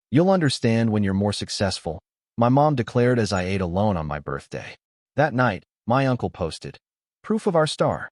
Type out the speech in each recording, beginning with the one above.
You'll understand when you're more successful, my mom declared as I ate alone on my birthday. That night, my uncle posted proof of our star.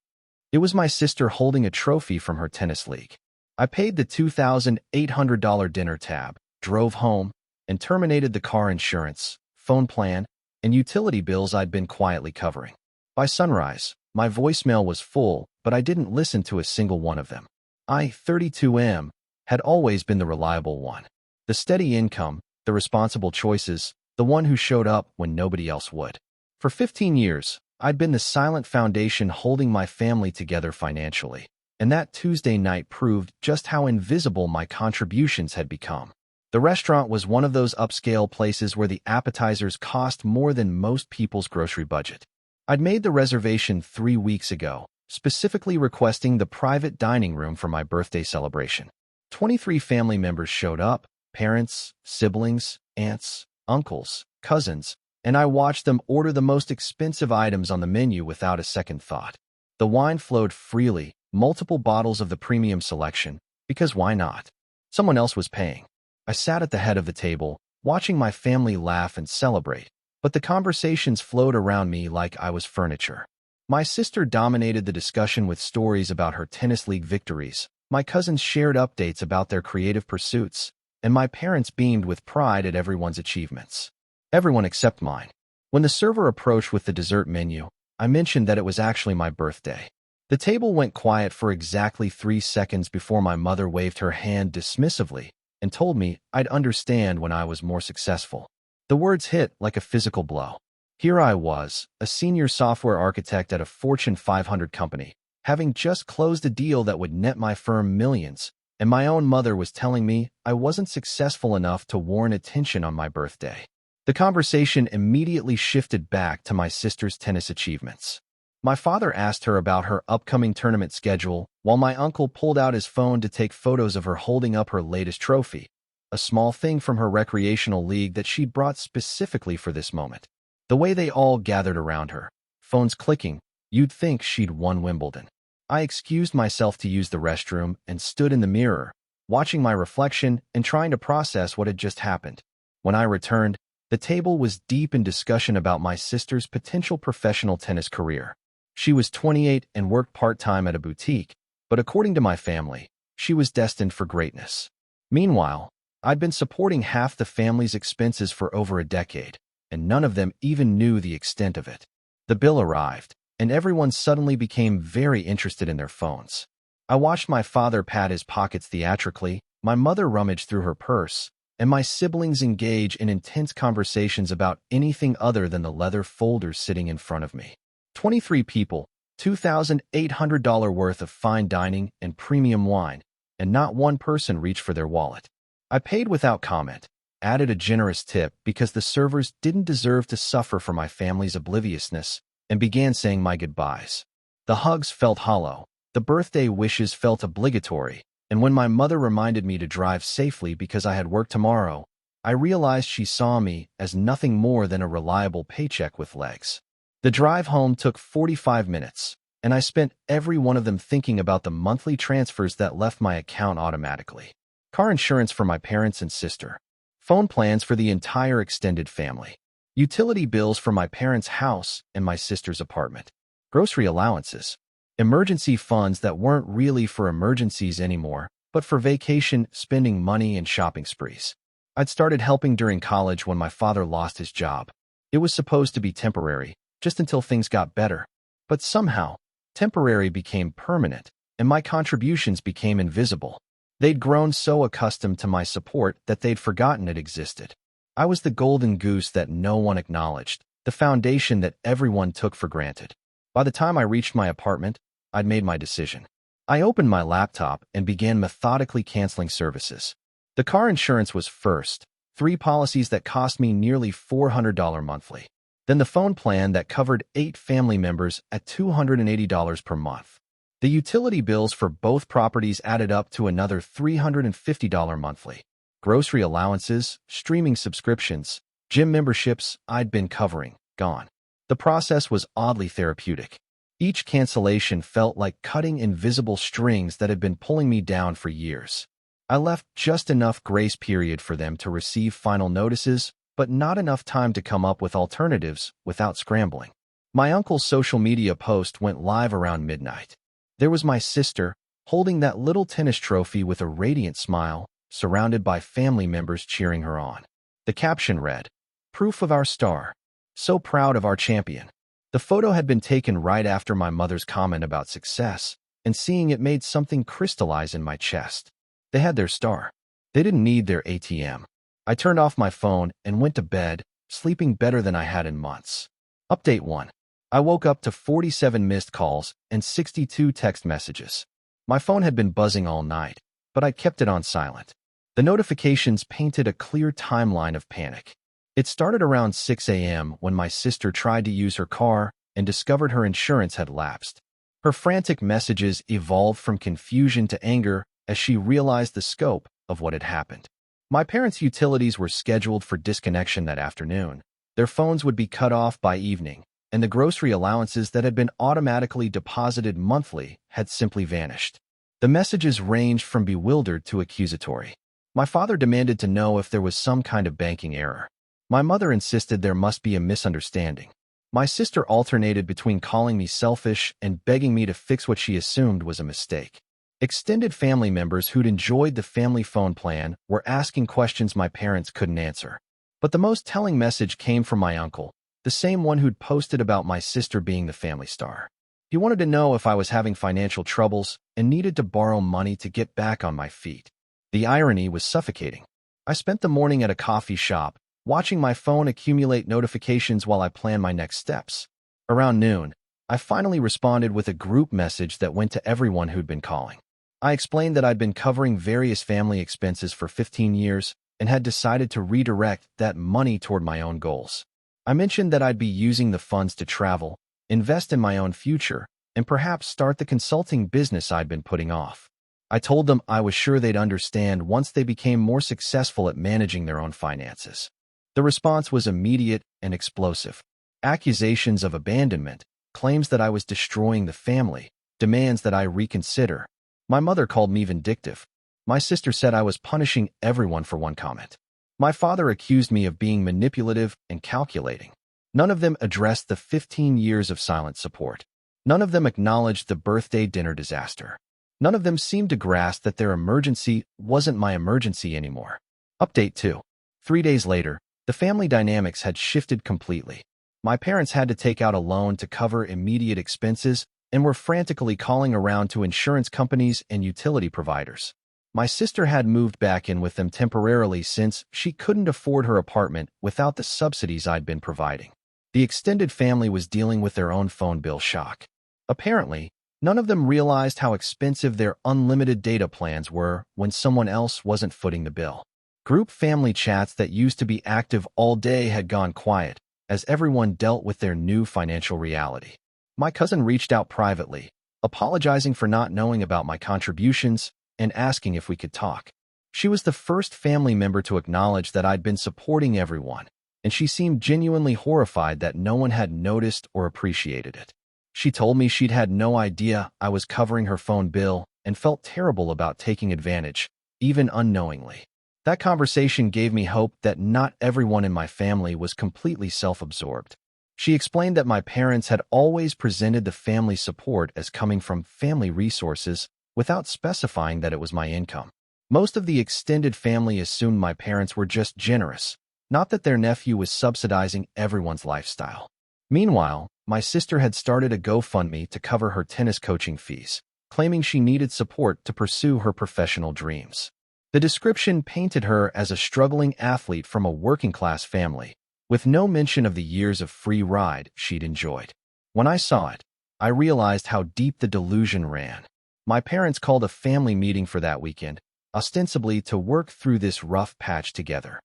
It was my sister holding a trophy from her tennis league. I paid the $2,800 dinner tab, drove home, and terminated the car insurance, phone plan, and utility bills I'd been quietly covering. By sunrise, my voicemail was full, but I didn't listen to a single one of them. I, 32M, had always been the reliable one. The steady income, the responsible choices, the one who showed up when nobody else would. For 15 years, I'd been the silent foundation holding my family together financially, and that Tuesday night proved just how invisible my contributions had become. The restaurant was one of those upscale places where the appetizers cost more than most people's grocery budget. I'd made the reservation 3 weeks ago, specifically requesting the private dining room for my birthday celebration. 23 family members showed up, parents, siblings, aunts, uncles, cousins, and I watched them order the most expensive items on the menu without a second thought. The wine flowed freely, multiple bottles of the premium selection, because why not? Someone else was paying. I sat at the head of the table, watching my family laugh and celebrate, but the conversations flowed around me like I was furniture. My sister dominated the discussion with stories about her tennis league victories, my cousins shared updates about their creative pursuits, and my parents beamed with pride at everyone's achievements. Everyone except mine. When the server approached with the dessert menu, I mentioned that it was actually my birthday. The table went quiet for exactly 3 seconds before my mother waved her hand dismissively and told me I'd understand when I was more successful. The words hit like a physical blow. Here I was, a senior software architect at a Fortune 500 company, having just closed a deal that would net my firm millions, and my own mother was telling me I wasn't successful enough to warrant attention on my birthday. The conversation immediately shifted back to my sister's tennis achievements. My father asked her about her upcoming tournament schedule, while my uncle pulled out his phone to take photos of her holding up her latest trophy, a small thing from her recreational league that she'd brought specifically for this moment. The way they all gathered around her, phones clicking, you'd think she'd won Wimbledon. I excused myself to use the restroom and stood in the mirror, watching my reflection and trying to process what had just happened. When I returned, the table was deep in discussion about my sister's potential professional tennis career. She was 28 and worked part-time at a boutique, but according to my family, she was destined for greatness. Meanwhile, I'd been supporting half the family's expenses for over a decade, and none of them even knew the extent of it. The bill arrived, and everyone suddenly became very interested in their phones. I watched my father pat his pockets theatrically, my mother rummage through her purse, and my siblings engage in intense conversations about anything other than the leather folders sitting in front of me. 23 people, $2,800 worth of fine dining and premium wine, and not one person reached for their wallet. I paid without comment, added a generous tip because the servers didn't deserve to suffer for my family's obliviousness, and began saying my goodbyes. The hugs felt hollow, the birthday wishes felt obligatory, and when my mother reminded me to drive safely because I had work tomorrow, I realized she saw me as nothing more than a reliable paycheck with legs. The drive home took 45 minutes, and I spent every one of them thinking about the monthly transfers that left my account automatically. Car insurance for my parents and sister. Phone plans for the entire extended family. Utility bills for my parents' house and my sister's apartment. Grocery allowances. Emergency funds that weren't really for emergencies anymore, but for vacation, spending money, and shopping sprees. I'd started helping during college when my father lost his job. It was supposed to be temporary, just until things got better. But somehow, temporary became permanent, and my contributions became invisible. They'd grown so accustomed to my support that they'd forgotten it existed. I was the golden goose that no one acknowledged, the foundation that everyone took for granted. By the time I reached my apartment, I'd made my decision. I opened my laptop and began methodically canceling services. The car insurance was first, 3 policies that cost me nearly $400 monthly. Then the phone plan that covered 8 family members at $280 per month. The utility bills for both properties added up to another $350 monthly. Grocery allowances, streaming subscriptions, gym memberships I'd been covering, gone. The process was oddly therapeutic. Each cancellation felt like cutting invisible strings that had been pulling me down for years. I left just enough grace period for them to receive final notices, but not enough time to come up with alternatives without scrambling. My uncle's social media post went live around midnight. There was my sister, holding that little tennis trophy with a radiant smile, surrounded by family members cheering her on. The caption read, "Proof of our star. So proud of our champion." The photo had been taken right after my mother's comment about success, and seeing it made something crystallize in my chest. They had their star. They didn't need their ATM. I turned off my phone and went to bed, sleeping better than I had in months. Update 1. I woke up to 47 missed calls and 62 text messages. My phone had been buzzing all night, but I kept it on silent. The notifications painted a clear timeline of panic. It started around 6 a.m. when my sister tried to use her car and discovered her insurance had lapsed. Her frantic messages evolved from confusion to anger as she realized the scope of what had happened. My parents' utilities were scheduled for disconnection that afternoon. Their phones would be cut off by evening, and the grocery allowances that had been automatically deposited monthly had simply vanished. The messages ranged from bewildered to accusatory. My father demanded to know if there was some kind of banking error. My mother insisted there must be a misunderstanding. My sister alternated between calling me selfish and begging me to fix what she assumed was a mistake. Extended family members who'd enjoyed the family phone plan were asking questions my parents couldn't answer. But the most telling message came from my uncle, the same one who'd posted about my sister being the family star. He wanted to know if I was having financial troubles and needed to borrow money to get back on my feet. The irony was suffocating. I spent the morning at a coffee shop, watching my phone accumulate notifications while I planned my next steps. Around noon, I finally responded with a group message that went to everyone who'd been calling. I explained that I'd been covering various family expenses for 15 years and had decided to redirect that money toward my own goals. I mentioned that I'd be using the funds to travel, invest in my own future, and perhaps start the consulting business I'd been putting off. I told them I was sure they'd understand once they became more successful at managing their own finances. The response was immediate and explosive. Accusations of abandonment, claims that I was destroying the family, demands that I reconsider. My mother called me vindictive. My sister said I was punishing everyone for one comment. My father accused me of being manipulative and calculating. None of them addressed the 15 years of silent support. None of them acknowledged the birthday dinner disaster. None of them seemed to grasp that their emergency wasn't my emergency anymore. Update 2. 3 days later, the family dynamics had shifted completely. My parents had to take out a loan to cover immediate expenses and were frantically calling around to insurance companies and utility providers. My sister had moved back in with them temporarily since she couldn't afford her apartment without the subsidies I'd been providing. The extended family was dealing with their own phone bill shock. Apparently, none of them realized how expensive their unlimited data plans were when someone else wasn't footing the bill. Group family chats that used to be active all day had gone quiet as everyone dealt with their new financial reality. My cousin reached out privately, apologizing for not knowing about my contributions and asking if we could talk. She was the first family member to acknowledge that I'd been supporting everyone, and she seemed genuinely horrified that no one had noticed or appreciated it. She told me she'd had no idea I was covering her phone bill and felt terrible about taking advantage, even unknowingly. That conversation gave me hope that not everyone in my family was completely self-absorbed. She explained that my parents had always presented the family support as coming from family resources without specifying that it was my income. Most of the extended family assumed my parents were just generous, not that their nephew was subsidizing everyone's lifestyle. Meanwhile, my sister had started a GoFundMe to cover her tennis coaching fees, claiming she needed support to pursue her professional dreams. The description painted her as a struggling athlete from a working-class family, with no mention of the years of free ride she'd enjoyed. When I saw it, I realized how deep the delusion ran. My parents called a family meeting for that weekend, ostensibly to work through this rough patch together.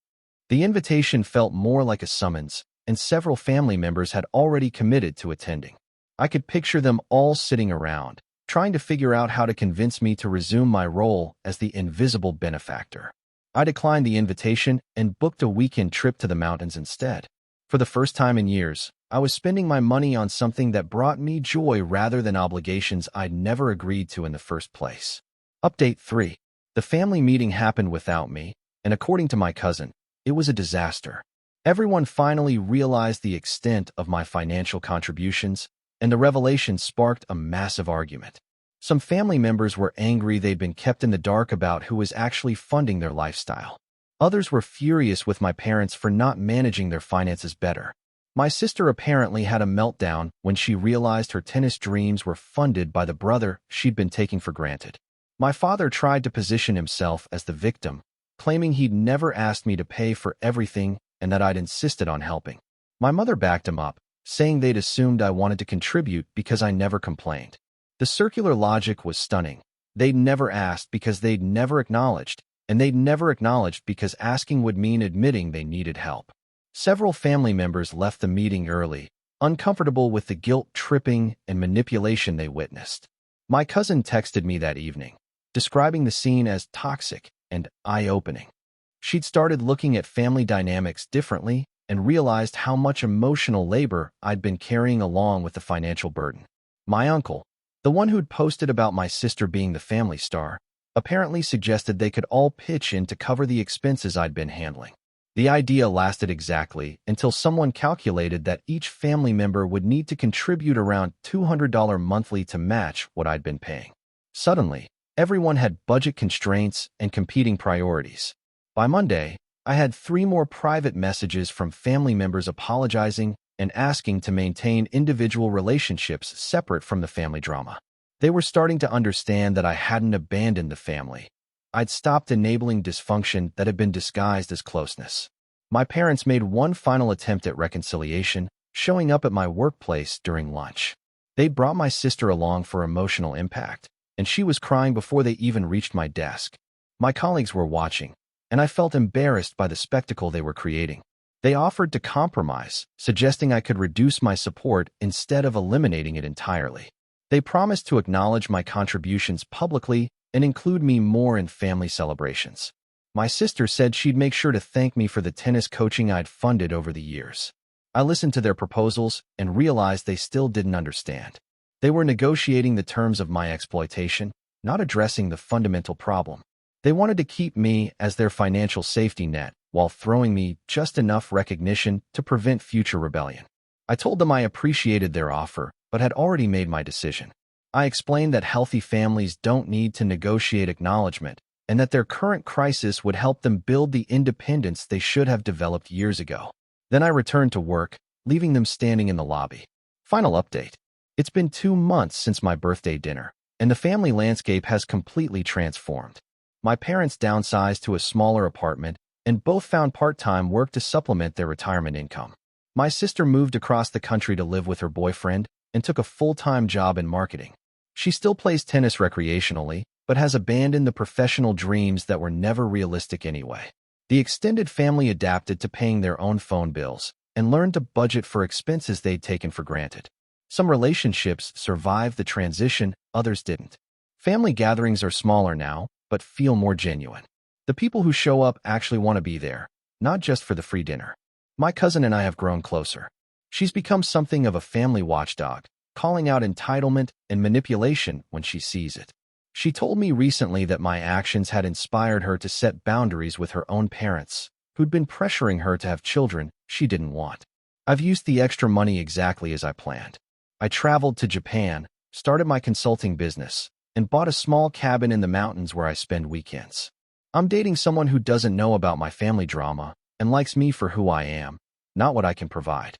The invitation felt more like a summons, and several family members had already committed to attending. I could picture them all sitting around, trying to figure out how to convince me to resume my role as the invisible benefactor. I declined the invitation and booked a weekend trip to the mountains instead. For the first time in years, I was spending my money on something that brought me joy rather than obligations I'd never agreed to in the first place. Update 3. The family meeting happened without me, and according to my cousin, it was a disaster. Everyone finally realized the extent of my financial contributions, and the revelation sparked a massive argument. Some family members were angry they'd been kept in the dark about who was actually funding their lifestyle. Others were furious with my parents for not managing their finances better. My sister apparently had a meltdown when she realized her tennis dreams were funded by the brother she'd been taking for granted. My father tried to position himself as the victim, claiming he'd never asked me to pay for everything and that I'd insisted on helping. My mother backed him up, saying they'd assumed I wanted to contribute because I never complained. The circular logic was stunning. They'd never asked because they'd never acknowledged, and they'd never acknowledged because asking would mean admitting they needed help. Several family members left the meeting early, uncomfortable with the guilt-tripping and manipulation they witnessed. My cousin texted me that evening, describing the scene as toxic and eye-opening. She'd started looking at family dynamics differently and realized how much emotional labor I'd been carrying along with the financial burden. My uncle, the one who'd posted about my sister being the family star, apparently suggested they could all pitch in to cover the expenses I'd been handling. The idea lasted exactly until someone calculated that each family member would need to contribute around $200 monthly to match what I'd been paying. Suddenly, everyone had budget constraints and competing priorities. By Monday, I had 3 more private messages from family members apologizing and asking to maintain individual relationships separate from the family drama. They were starting to understand that I hadn't abandoned the family. I'd stopped enabling dysfunction that had been disguised as closeness. My parents made one final attempt at reconciliation, showing up at my workplace during lunch. They'd brought my sister along for emotional impact, and she was crying before they even reached my desk. My colleagues were watching, and I felt embarrassed by the spectacle they were creating. They offered to compromise, suggesting I could reduce my support instead of eliminating it entirely. They promised to acknowledge my contributions publicly and include me more in family celebrations. My sister said she'd make sure to thank me for the tennis coaching I'd funded over the years. I listened to their proposals and realized they still didn't understand. They were negotiating the terms of my exploitation, not addressing the fundamental problem. They wanted to keep me as their financial safety net while throwing me just enough recognition to prevent future rebellion. I told them I appreciated their offer, but had already made my decision. I explained that healthy families don't need to negotiate acknowledgement and that their current crisis would help them build the independence they should have developed years ago. Then I returned to work, leaving them standing in the lobby. Final update. It's been 2 months since my birthday dinner, and the family landscape has completely transformed. My parents downsized to a smaller apartment, and both found part-time work to supplement their retirement income. My sister moved across the country to live with her boyfriend and took a full-time job in marketing. She still plays tennis recreationally, but has abandoned the professional dreams that were never realistic anyway. The extended family adapted to paying their own phone bills and learned to budget for expenses they'd taken for granted. Some relationships survived the transition, others didn't. Family gatherings are smaller now, but feel more genuine. The people who show up actually want to be there, not just for the free dinner. My cousin and I have grown closer. She's become something of a family watchdog, calling out entitlement and manipulation when she sees it. She told me recently that my actions had inspired her to set boundaries with her own parents, who'd been pressuring her to have children she didn't want. I've used the extra money exactly as I planned. I traveled to Japan, started my consulting business, and bought a small cabin in the mountains where I spend weekends. I'm dating someone who doesn't know about my family drama and likes me for who I am, not what I can provide.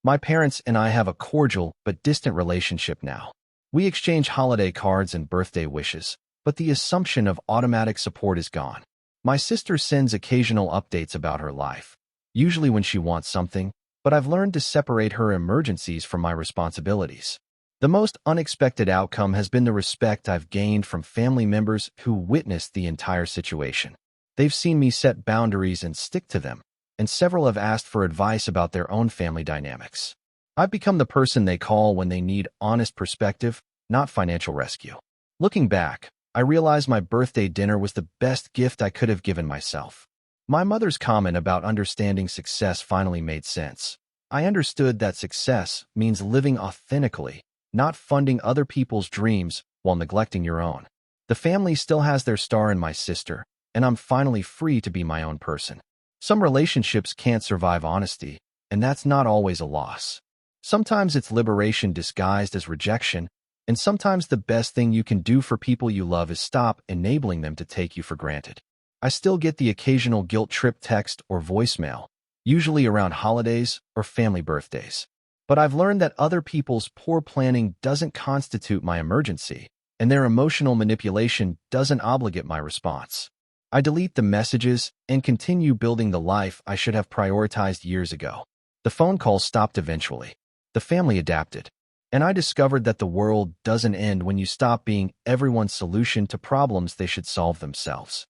My parents and I have a cordial but distant relationship now. We exchange holiday cards and birthday wishes, but the assumption of automatic support is gone. My sister sends occasional updates about her life, usually when she wants something, but I've learned to separate her emergencies from my responsibilities. The most unexpected outcome has been the respect I've gained from family members who witnessed the entire situation. They've seen me set boundaries and stick to them, and several have asked for advice about their own family dynamics. I've become the person they call when they need honest perspective, not financial rescue. Looking back, I realize my birthday dinner was the best gift I could have given myself. My mother's comment about understanding success finally made sense. I understood that success means living authentically, not funding other people's dreams while neglecting your own. The family still has their star in my sister, and I'm finally free to be my own person. Some relationships can't survive honesty, and that's not always a loss. Sometimes it's liberation disguised as rejection, and sometimes the best thing you can do for people you love is stop enabling them to take you for granted. I still get the occasional guilt trip text or voicemail, usually around holidays or family birthdays. But I've learned that other people's poor planning doesn't constitute my emergency, and their emotional manipulation doesn't obligate my response. I delete the messages and continue building the life I should have prioritized years ago. The phone calls stopped eventually. The family adapted. And I discovered that the world doesn't end when you stop being everyone's solution to problems they should solve themselves.